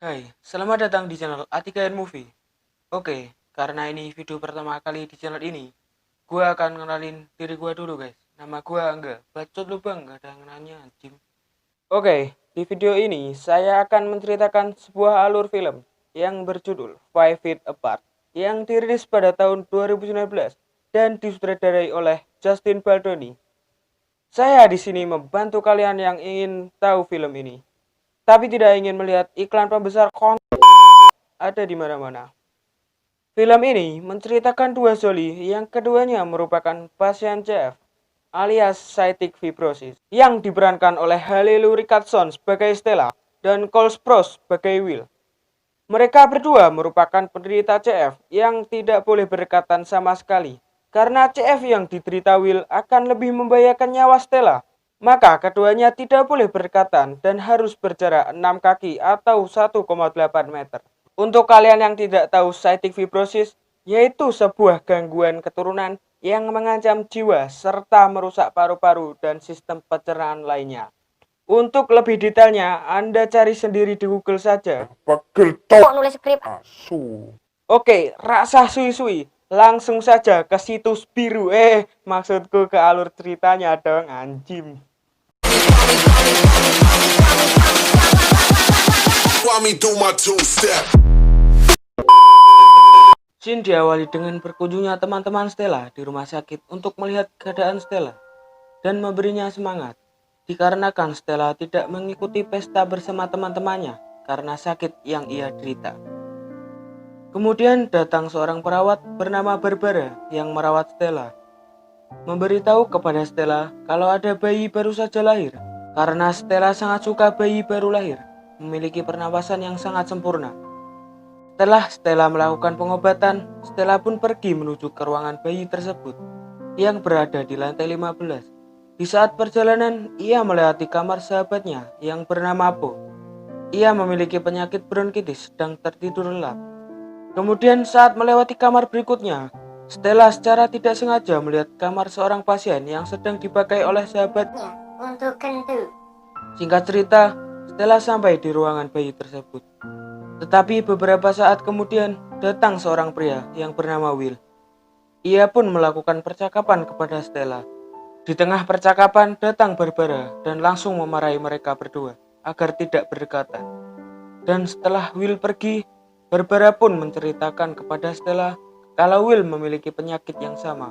Hai, selamat datang di channel A3N Movie. Oke, karena ini video pertama kali di channel ini, gua akan kenalin diri gua dulu guys. Nama gua Angga, bacot lu bang, gak ada yang nanya anjing. Oke, di video ini saya akan menceritakan sebuah alur film yang berjudul Five Feet Apart yang dirilis pada tahun 2019 dan disutradarai oleh Justin Baldoni. Saya di sini membantu kalian yang ingin tahu film ini, tapi tidak ingin melihat iklan pembesar konten ada di mana-mana. Film ini menceritakan dua Zoli yang keduanya merupakan pasien CF alias cystic fibrosis yang diperankan oleh Halelu Richardson sebagai Stella dan Cole Sprouse sebagai Will. Mereka berdua merupakan penderita CF yang tidak boleh berdekatan sama sekali karena CF yang diderita Will akan lebih membahayakan nyawa Stella. Maka keduanya tidak boleh berdekatan dan harus berjarak 6 kaki atau 1,8 meter. Untuk kalian yang tidak tahu cystic fibrosis, yaitu sebuah gangguan keturunan yang mengancam jiwa serta merusak paru-paru dan sistem pencernaan lainnya. Untuk lebih detailnya, Anda cari sendiri di Google saja. Pegel tok nulis skrip asu. Oke, rasa sui-sui. Langsung saja ke situs biru. Maksudku ke alur ceritanya dong, anjing. Scene diawali dengan berkunjungnya teman-teman Stella di rumah sakit untuk melihat keadaan Stella dan memberinya semangat. Dikarenakan Stella tidak mengikuti pesta bersama teman-temannya karena sakit yang ia derita. Kemudian datang seorang perawat bernama Barbara yang merawat Stella. Memberitahu kepada Stella kalau ada bayi baru saja lahir. Karena Stella sangat suka bayi baru lahir, memiliki pernapasan yang sangat sempurna. Setelah Stella melakukan pengobatan, Stella pun pergi menuju ke ruangan bayi tersebut yang berada di lantai 15. Di saat perjalanan, ia melewati kamar sahabatnya yang bernama Po. Ia memiliki penyakit bronkitis sedang tertidur lelap. Kemudian saat melewati kamar berikutnya, Stella secara tidak sengaja melihat kamar seorang pasien yang sedang dipakai oleh sahabatnya Untuk kentut. Singkat cerita, Stella sampai di ruangan bayi tersebut. Tetapi beberapa saat kemudian datang seorang pria yang bernama Will. Ia pun melakukan percakapan kepada Stella. Di tengah percakapan datang Barbara dan langsung memarahi mereka berdua agar tidak berdekatan. Dan setelah Will pergi, Barbara pun menceritakan kepada Stella kalau Will memiliki penyakit yang sama.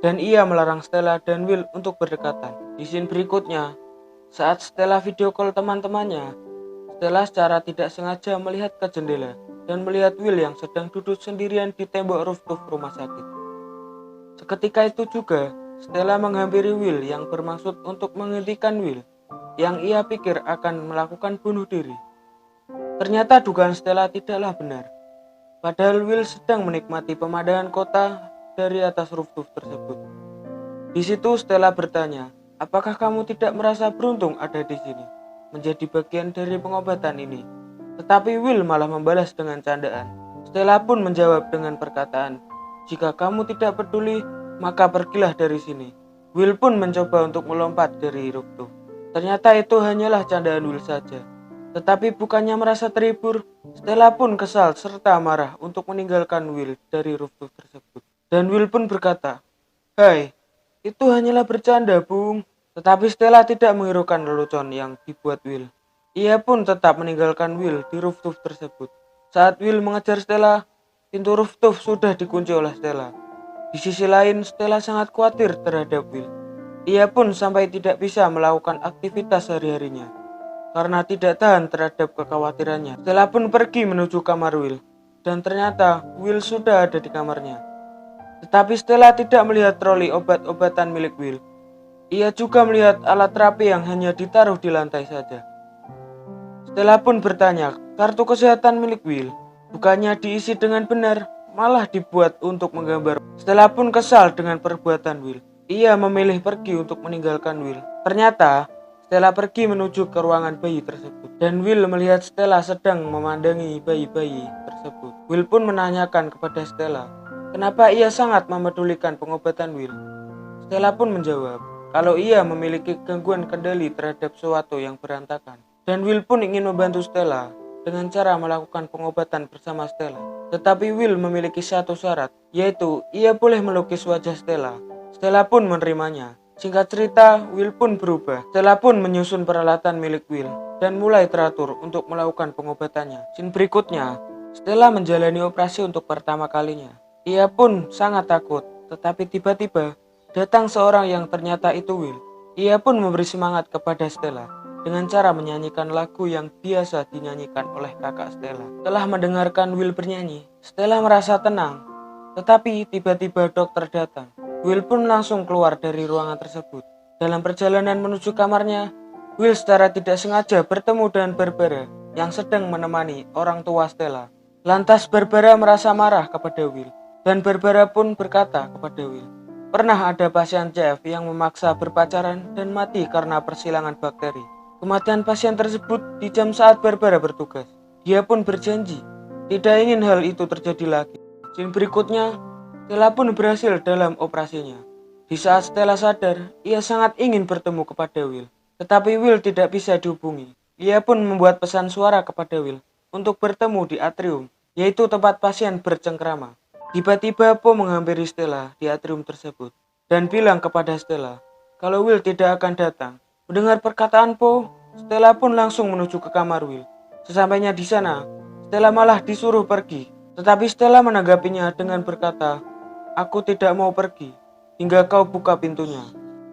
Dan ia melarang Stella dan Will untuk berdekatan. Di scene berikutnya, saat Stella video call teman-temannya, Stella secara tidak sengaja melihat ke jendela dan melihat Will yang sedang duduk sendirian di tembok rooftop rumah sakit. Seketika itu juga, Stella menghampiri Will yang bermaksud untuk menghentikan Will, yang ia pikir akan melakukan bunuh diri. Ternyata dugaan Stella tidaklah benar. Padahal Will sedang menikmati pemandangan kota dari atas rooftop tersebut. Di situ Stella bertanya, apakah kamu tidak merasa beruntung ada di sini, menjadi bagian dari pengobatan ini? Tetapi Will malah membalas dengan candaan. Stella pun menjawab dengan perkataan, jika kamu tidak peduli, maka pergilah dari sini. Will pun mencoba untuk melompat dari rooftop. Ternyata itu hanyalah candaan Will saja. Tetapi bukannya merasa terhibur, Stella pun kesal serta marah untuk meninggalkan Will dari rooftop tersebut. Dan Will pun berkata, "Hai, itu hanyalah bercanda, Bung." Tetapi Stella tidak menghiraukan lelucon yang dibuat Will. Ia pun tetap meninggalkan Will di rooftop tersebut. Saat Will mengejar Stella, pintu rooftop sudah dikunci oleh Stella. Di sisi lain, Stella sangat khawatir terhadap Will. Ia pun sampai tidak bisa melakukan aktivitas sehari-harinya karena tidak tahan terhadap kekhawatirannya. Stella pun pergi menuju kamar Will, dan ternyata Will sudah ada di kamarnya. Tetapi Stella tidak melihat troli obat-obatan milik Will. Ia juga melihat alat terapi yang hanya ditaruh di lantai saja. Stella pun bertanya, kartu kesehatan milik Will bukannya diisi dengan benar, malah dibuat untuk menggambar. Stella pun kesal dengan perbuatan Will. Ia memilih pergi untuk meninggalkan Will. Ternyata Stella pergi menuju ke ruangan bayi tersebut. Dan Will melihat Stella sedang memandangi bayi-bayi tersebut. Will pun menanyakan kepada Stella, kenapa ia sangat memedulikan pengobatan Will. Stella pun menjawab, kalau ia memiliki gangguan kendali terhadap sesuatu yang berantakan. Dan Will pun ingin membantu Stella. dengan cara melakukan pengobatan bersama Stella. Tetapi Will memiliki satu syarat, yaitu ia boleh melukis wajah Stella. Stella pun menerimanya. Singkat cerita, Will pun berubah. Stella pun menyusun peralatan milik Will dan mulai teratur untuk melakukan pengobatannya. Scene berikutnya, Stella menjalani operasi untuk pertama kalinya. Ia pun sangat takut, tetapi tiba-tiba datang seorang yang ternyata itu Will. Ia pun memberi semangat kepada Stella dengan cara menyanyikan lagu yang biasa dinyanyikan oleh kakak Stella. Setelah mendengarkan Will bernyanyi, Stella merasa tenang. Tetapi tiba-tiba dokter datang. Will pun langsung keluar dari ruangan tersebut. Dalam perjalanan menuju kamarnya, Will secara tidak sengaja bertemu dengan Barbara yang sedang menemani orang tua Stella. Lantas Barbara merasa marah kepada Will, dan Barbara pun berkata kepada Will, pernah ada pasien CF yang memaksa berpacaran dan mati karena persilangan bakteri. Kematian pasien tersebut di jam saat Barbara bertugas. Dia pun berjanji tidak ingin hal itu terjadi lagi. Scene berikutnya, Stella pun berhasil dalam operasinya. Di saat Stella sadar, ia sangat ingin bertemu kepada Will. Tetapi Will tidak bisa dihubungi. Ia pun membuat pesan suara kepada Will untuk bertemu di atrium, yaitu tempat pasien bercengkrama. Tiba-tiba Po menghampiri Stella di atrium tersebut dan bilang kepada Stella kalau Will tidak akan datang. Mendengar perkataan Po, Stella pun langsung menuju ke kamar Will. Sesampainya di sana, Stella malah disuruh pergi. Tetapi Stella menanggapinya dengan berkata, aku tidak mau pergi hingga kau buka pintunya.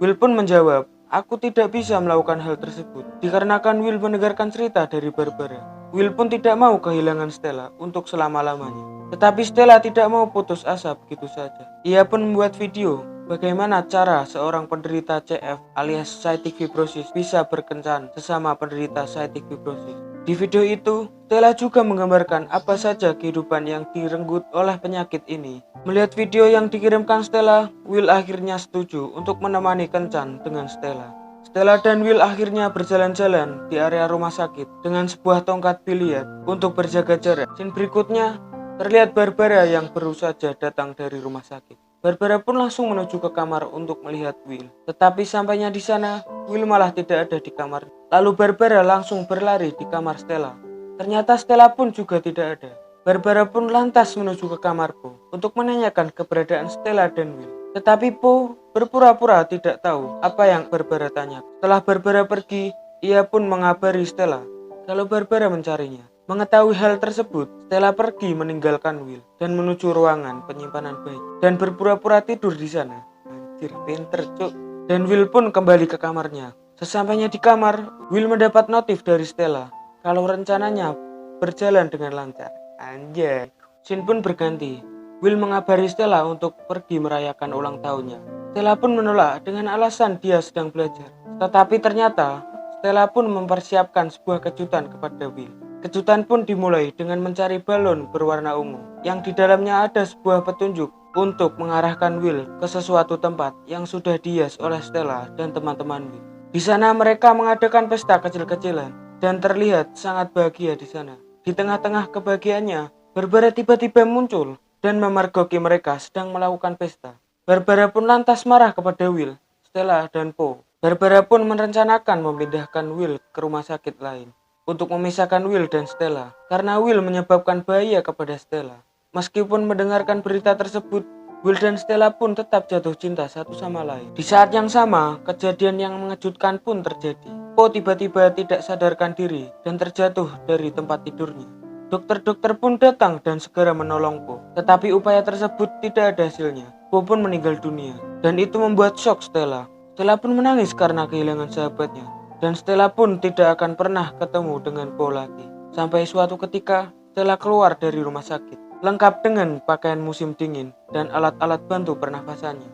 Will pun menjawab, aku tidak bisa melakukan hal tersebut dikarenakan Will mendengarkan cerita dari Barbara. Will pun tidak mau kehilangan Stella untuk selama-lamanya. Tetapi Stella tidak mau putus asa begitu saja. Ia pun membuat video bagaimana cara seorang penderita CF alias cystic fibrosis bisa berkencan sesama penderita cystic fibrosis. Di video itu, Stella juga menggambarkan apa saja kehidupan yang direnggut oleh penyakit ini. Melihat video yang dikirimkan Stella, Will akhirnya setuju untuk menemani kencan dengan Stella. Stella dan Will akhirnya berjalan-jalan di area rumah sakit dengan sebuah tongkat biliar untuk berjaga jarak. Scene berikutnya, terlihat Barbara yang baru saja datang dari rumah sakit. Barbara pun langsung menuju ke kamar untuk melihat Will. Tetapi sampainya di sana, Will malah tidak ada di kamar. Lalu Barbara langsung berlari di kamar Stella. Ternyata Stella pun juga tidak ada. Barbara pun lantas menuju ke kamar Po untuk menanyakan keberadaan Stella dan Will. Tetapi Po berpura-pura tidak tahu apa yang Barbara tanya. Setelah Barbara pergi, ia pun mengabari Stella kalau Barbara mencarinya. Mengetahui hal tersebut, Stella pergi meninggalkan Will dan menuju ruangan penyimpanan bayi dan berpura-pura tidur di sana. Anjir, pinter cuk. Dan Will pun kembali ke kamarnya. Sesampainya di kamar, Will mendapat notif dari Stella kalau rencananya berjalan dengan lancar. Anjay. Scene pun berganti. Will mengabari Stella untuk pergi merayakan ulang tahunnya. Stella pun menolak dengan alasan dia sedang belajar. Tetapi ternyata Stella pun mempersiapkan sebuah kejutan kepada Will. Kejutan pun dimulai dengan mencari balon berwarna ungu yang di dalamnya ada sebuah petunjuk untuk mengarahkan Will ke sesuatu tempat yang sudah dihias oleh Stella dan teman-teman Will. Di sana mereka mengadakan pesta kecil-kecilan dan terlihat sangat bahagia di sana. Di tengah-tengah kebahagiaannya, Barbara tiba-tiba muncul dan memergoki mereka sedang melakukan pesta. Barbara pun lantas marah kepada Will, Stella, dan Po. Barbara pun merencanakan memindahkan Will ke rumah sakit lain untuk memisahkan Will dan Stella karena Will menyebabkan bahaya kepada Stella. Meskipun mendengarkan berita tersebut, Will dan Stella pun tetap jatuh cinta satu sama lain. Di saat yang sama, kejadian yang mengejutkan pun terjadi. Po tiba-tiba tidak sadarkan diri dan terjatuh dari tempat tidurnya. Dokter-dokter pun datang dan segera menolong Po. Tetapi upaya tersebut tidak ada hasilnya. Po pun meninggal dunia dan itu membuat shock Stella. Stella pun menangis karena kehilangan sahabatnya. Dan Stella pun tidak akan pernah ketemu dengan Po lagi. Sampai suatu ketika, Stella keluar dari rumah sakit, lengkap dengan pakaian musim dingin dan alat-alat bantu pernafasannya.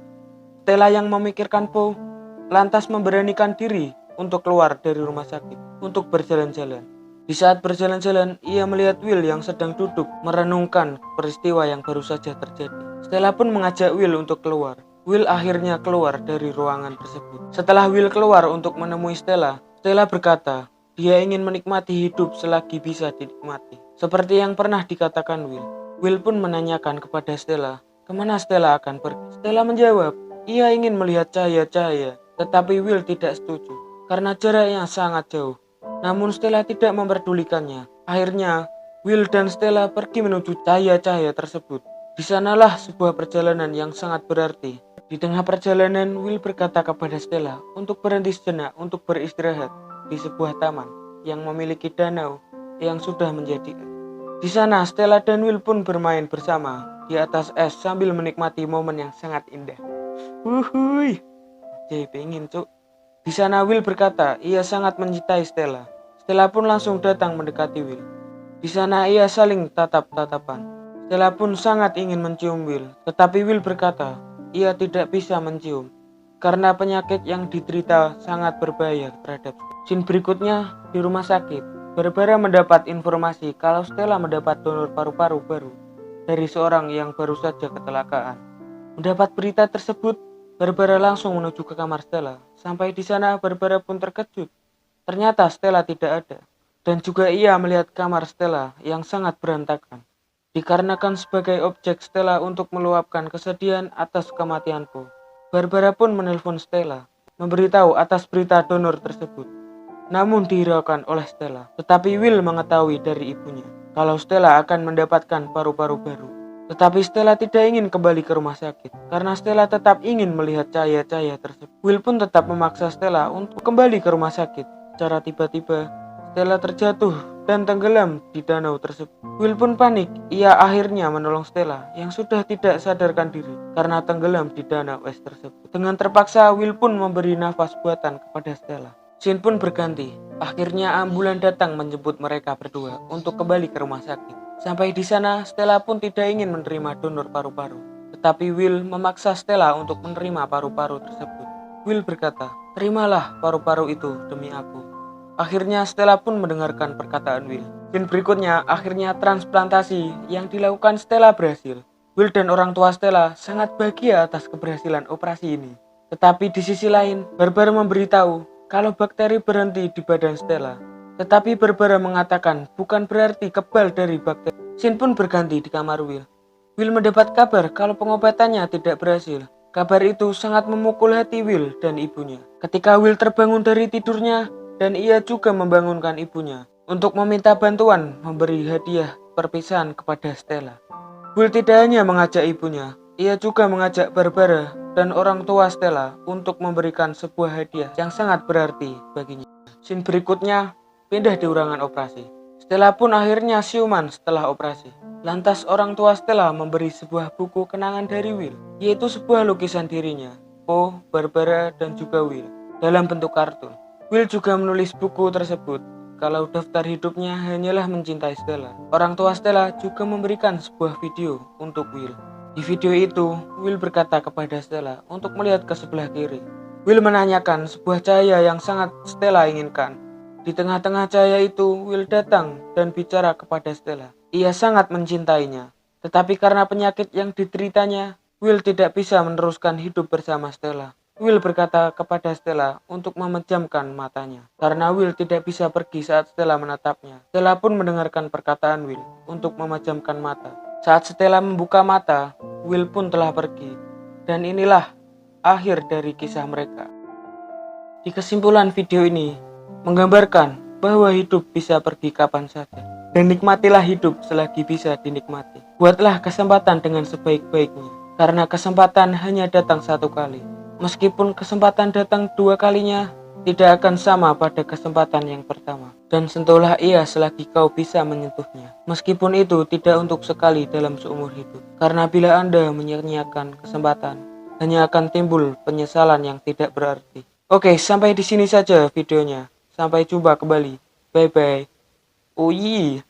Stella yang memikirkan Po, lantas memberanikan diri untuk keluar dari rumah sakit, untuk berjalan-jalan. Di saat berjalan-jalan, ia melihat Will yang sedang duduk merenungkan peristiwa yang baru saja terjadi. Stella pun mengajak Will untuk keluar. Will akhirnya keluar dari ruangan tersebut. Setelah Will keluar untuk menemui Stella, Stella berkata, dia ingin menikmati hidup selagi bisa dinikmati. Seperti yang pernah dikatakan Will. Will pun menanyakan kepada Stella, kemana Stella akan pergi? Stella menjawab, ia ingin melihat cahaya-cahaya, tetapi Will tidak setuju, karena jaraknya sangat jauh. Namun Stella tidak memperdulikannya. Akhirnya, Will dan Stella pergi menuju cahaya-cahaya tersebut. Di sanalah sebuah perjalanan yang sangat berarti. Di tengah perjalanan, Will berkata kepada Stella untuk berhenti sejenak untuk beristirahat di sebuah taman yang memiliki danau yang sudah menjadi es. Di sana, Stella dan Will pun bermain bersama di atas es sambil menikmati momen yang sangat indah. Wuhui, jadi pengen cuk. Di sana Will berkata ia sangat mencintai Stella. Stella pun langsung datang mendekati Will. Di sana ia saling tatap-tatapan. Stella pun sangat ingin mencium Will, tetapi Will berkata ia tidak bisa mencium karena penyakit yang diderita sangat berbahaya terhadap. Scene berikutnya di rumah sakit. Barbara mendapat informasi kalau Stella mendapat donor paru-paru baru dari seorang yang baru saja kecelakaan. Mendapat berita tersebut, Barbara langsung menuju ke kamar Stella. Sampai di sana, Barbara pun terkejut. Ternyata Stella tidak ada. Dan juga ia melihat kamar Stella yang sangat berantakan. Dikarenakan sebagai objek Stella untuk meluapkan kesedihan atas kematianku. Barbara pun menelpon Stella, memberitahu atas berita donor tersebut. Namun dihiraukan oleh Stella. Tetapi Will mengetahui dari ibunya kalau Stella akan mendapatkan paru-paru baru. Tetapi Stella tidak ingin kembali ke rumah sakit karena Stella tetap ingin melihat cahaya-cahaya tersebut. Will pun tetap memaksa Stella untuk kembali ke rumah sakit. Secara tiba-tiba, Stella terjatuh dan tenggelam di danau tersebut. Will pun panik. Ia akhirnya menolong Stella yang sudah tidak sadarkan diri karena tenggelam di danau es tersebut. Dengan terpaksa, Will pun memberi nafas buatan kepada Stella. Scene pun berganti. Akhirnya ambulan datang menjemput mereka berdua untuk kembali ke rumah sakit. Sampai di sana, Stella pun tidak ingin menerima donor paru-paru. Tetapi Will memaksa Stella untuk menerima paru-paru tersebut. Will berkata, "Terimalah paru-paru itu demi aku." Akhirnya Stella pun mendengarkan perkataan Will. Scene berikutnya, akhirnya transplantasi yang dilakukan Stella berhasil. Will dan orang tua Stella sangat bahagia atas keberhasilan operasi ini. Tetapi di sisi lain, Barbara memberitahu kalau bakteri berhenti di badan Stella. Tetapi Barbara mengatakan bukan berarti kebal dari bakteri. Scene pun berganti di kamar Will. Will mendapat kabar kalau pengobatannya tidak berhasil. Kabar itu sangat memukul hati Will dan ibunya. Ketika Will terbangun dari tidurnya dan ia juga membangunkan ibunya untuk meminta bantuan memberi hadiah perpisahan kepada Stella. Will tidak hanya mengajak ibunya, ia juga mengajak Barbara dan orang tua Stella untuk memberikan sebuah hadiah yang sangat berarti baginya. Scene berikutnya pindah di ruangan operasi. Stella pun akhirnya siuman setelah operasi. Lantas orang tua Stella memberi sebuah buku kenangan dari Will, yaitu sebuah lukisan dirinya, Po, Barbara, dan juga Will, dalam bentuk kartun. Will juga menulis buku tersebut kalau daftar hidupnya hanyalah mencintai Stella. Orang tua Stella juga memberikan sebuah video untuk Will. Di video itu, Will berkata kepada Stella untuk melihat ke sebelah kiri. Will menanyakan sebuah cahaya yang sangat Stella inginkan. Di tengah-tengah cahaya itu, Will datang dan bicara kepada Stella. Ia sangat mencintainya, tetapi karena penyakit yang dideritanya, Will tidak bisa meneruskan hidup bersama Stella. Will berkata kepada Stella untuk memejamkan matanya, karena Will tidak bisa pergi saat Stella menatapnya. Stella pun mendengarkan perkataan Will untuk memejamkan mata. Saat Stella membuka mata, Will pun telah pergi. Dan inilah akhir dari kisah mereka. Di kesimpulan video ini, menggambarkan bahwa hidup bisa pergi kapan saja. Dan nikmatilah hidup selagi bisa dinikmati. Buatlah kesempatan dengan sebaik-baiknya. Karena kesempatan hanya datang satu kali. Meskipun kesempatan datang dua kalinya, tidak akan sama pada kesempatan yang pertama. Dan sentuhlah ia selagi kau bisa menyentuhnya. Meskipun itu tidak untuk sekali dalam seumur hidup. Karena bila Anda menyia-nyiakan kesempatan, hanya akan timbul penyesalan yang tidak berarti. Oke, sampai di sini saja videonya. Sampai jumpa kembali. Bye-bye. Oh iya.